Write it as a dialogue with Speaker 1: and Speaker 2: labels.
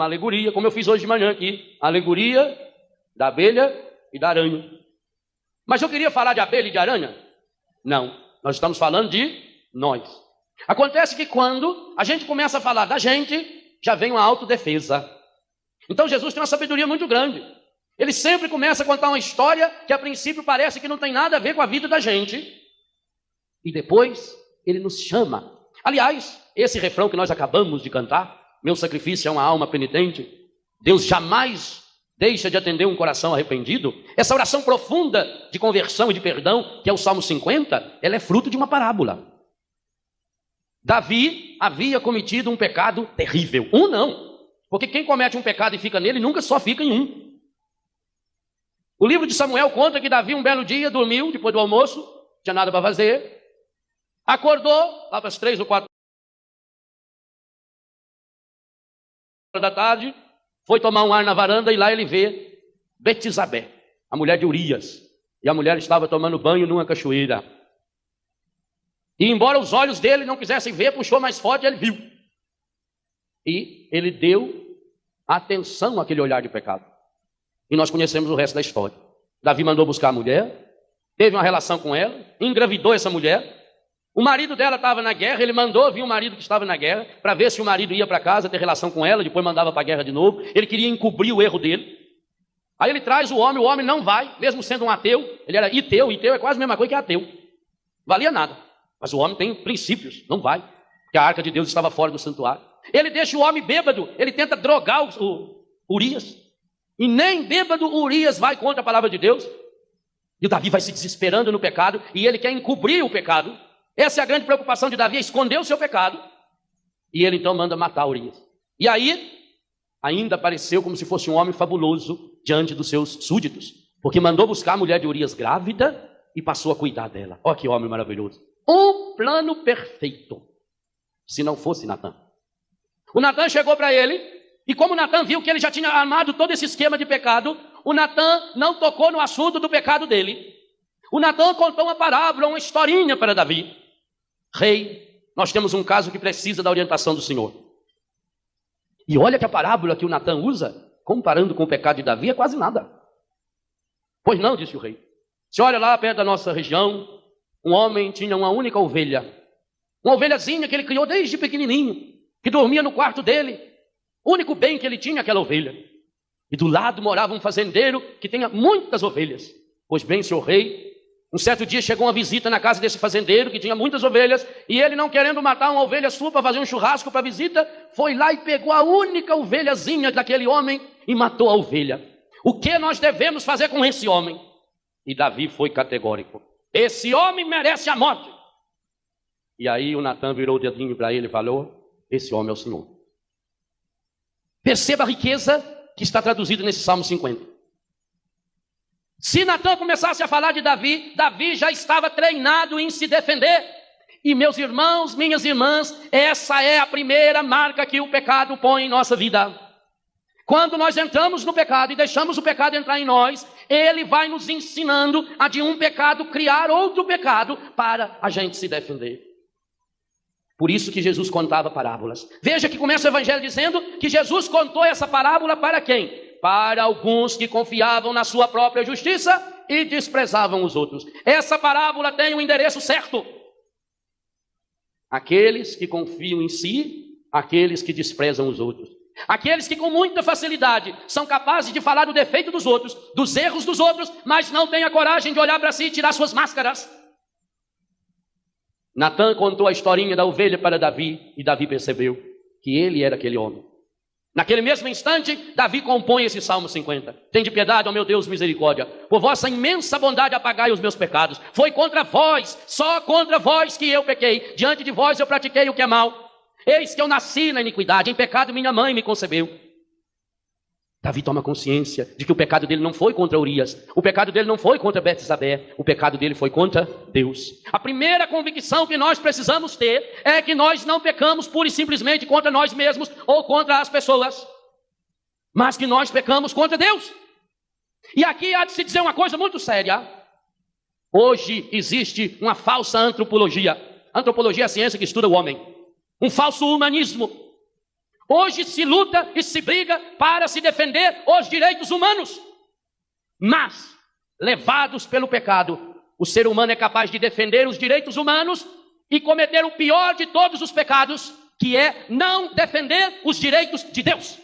Speaker 1: uma alegoria, como eu fiz hoje de manhã aqui, a alegoria da abelha e da aranha. Mas eu queria falar de abelha e de aranha? Não, nós estamos falando de nós. Acontece que quando a gente começa a falar da gente, já vem uma autodefesa. Então Jesus tem uma sabedoria muito grande. Ele sempre começa a contar uma história que a princípio parece que não tem nada a ver com a vida da gente. E depois ele nos chama. Aliás, esse refrão que nós acabamos de cantar, meu sacrifício é uma alma penitente, Deus jamais deixa de atender um coração arrependido. Essa oração profunda de conversão e de perdão, que é o Salmo 50, ela é fruto de uma parábola. Davi havia cometido um pecado terrível. Um não, porque quem comete um pecado e fica nele, nunca só fica em um. O livro de Samuel conta que Davi um belo dia dormiu, depois do almoço, não tinha nada para fazer, acordou, lá para as 3 ou 4 da tarde, foi tomar um ar na varanda e lá ele vê Betsabé, a mulher de Urias. E a mulher estava tomando banho numa cachoeira. E embora os olhos dele não quisessem ver, puxou mais forte e ele viu. E ele deu atenção àquele olhar de pecado. E nós conhecemos o resto da história. Davi mandou buscar a mulher, teve uma relação com ela, engravidou essa mulher. O marido dela estava na guerra, ele mandou vir o marido que estava na guerra, para ver se o marido ia para casa ter relação com ela, depois mandava para a guerra de novo. Ele queria encobrir o erro dele. Aí ele traz o homem não vai, mesmo sendo um ateu. Ele era iteu é quase a mesma coisa que ateu. Valia nada. Mas o homem tem princípios, não vai, porque a arca de Deus estava fora do santuário. Ele deixa o homem bêbado, ele tenta drogar o Urias. E nem bêbado Urias vai contra a palavra de Deus. E o Davi vai se desesperando no pecado, e ele quer encobrir o pecado. Essa é a grande preocupação de Davi, é esconder o seu pecado. E ele então manda matar Urias. E aí, ainda apareceu como se fosse um homem fabuloso diante dos seus súditos. Porque mandou buscar a mulher de Urias grávida e passou a cuidar dela. Olha que homem maravilhoso. Um plano perfeito. Se não fosse Natã. O Natã chegou para ele, e como o Natã viu que ele já tinha armado todo esse esquema de pecado, o Natã não tocou no assunto do pecado dele. O Natã contou uma parábola, uma historinha para Davi. Rei, nós temos um caso que precisa da orientação do Senhor. E olha que a parábola que o Natã usa, comparando com o pecado de Davi, é quase nada. Pois não, disse o rei. Se olha lá perto da nossa região, um homem tinha uma única ovelha. Uma ovelhazinha que ele criou desde pequenininho, que dormia no quarto dele. O único bem que ele tinha é aquela ovelha. E do lado morava um fazendeiro que tinha muitas ovelhas. Pois bem, senhor rei, um certo dia chegou uma visita na casa desse fazendeiro que tinha muitas ovelhas, e ele, não querendo matar uma ovelha sua para fazer um churrasco para a visita, foi lá e pegou a única ovelhazinha daquele homem e matou a ovelha. O que nós devemos fazer com esse homem? E Davi foi categórico. Esse homem merece a morte. E aí o Natã virou o dedinho para ele e falou, esse homem é o Senhor. Perceba a riqueza que está traduzida nesse Salmo 50. Se Natã começasse a falar de Davi, Davi já estava treinado em se defender. E meus irmãos, minhas irmãs, essa é a primeira marca que o pecado põe em nossa vida. Quando nós entramos no pecado e deixamos o pecado entrar em nós, ele vai nos ensinando a de um pecado criar outro pecado para a gente se defender. Por isso que Jesus contava parábolas. Veja que começa o evangelho dizendo que Jesus contou essa parábola para quem? Para alguns que confiavam na sua própria justiça e desprezavam os outros. Essa parábola tem um endereço certo. Aqueles que confiam em si, aqueles que desprezam os outros. Aqueles que com muita facilidade são capazes de falar do defeito dos outros, dos erros dos outros, mas não têm a coragem de olhar para si e tirar suas máscaras. Natã contou a historinha da ovelha para Davi, e Davi percebeu que ele era aquele homem. Naquele mesmo instante, Davi compõe esse Salmo 50. Tende piedade, ó meu Deus, misericórdia. Por vossa imensa bondade apagai os meus pecados. Foi contra vós, só contra vós que eu pequei. Diante de vós eu pratiquei o que é mal. Eis que eu nasci na iniquidade, em pecado minha mãe me concebeu. Davi toma consciência de que o pecado dele não foi contra Urias, o pecado dele não foi contra Betsabé, o pecado dele foi contra Deus. A primeira convicção que nós precisamos ter é que nós não pecamos pura e simplesmente contra nós mesmos ou contra as pessoas, mas que nós pecamos contra Deus. E aqui há de se dizer uma coisa muito séria. Hoje existe uma falsa antropologia. Antropologia é a ciência que estuda o homem. Um falso humanismo. Hoje se luta e se briga para se defender os direitos humanos. Mas, levados pelo pecado, o ser humano é capaz de defender os direitos humanos e cometer o pior de todos os pecados, que é não defender os direitos de Deus.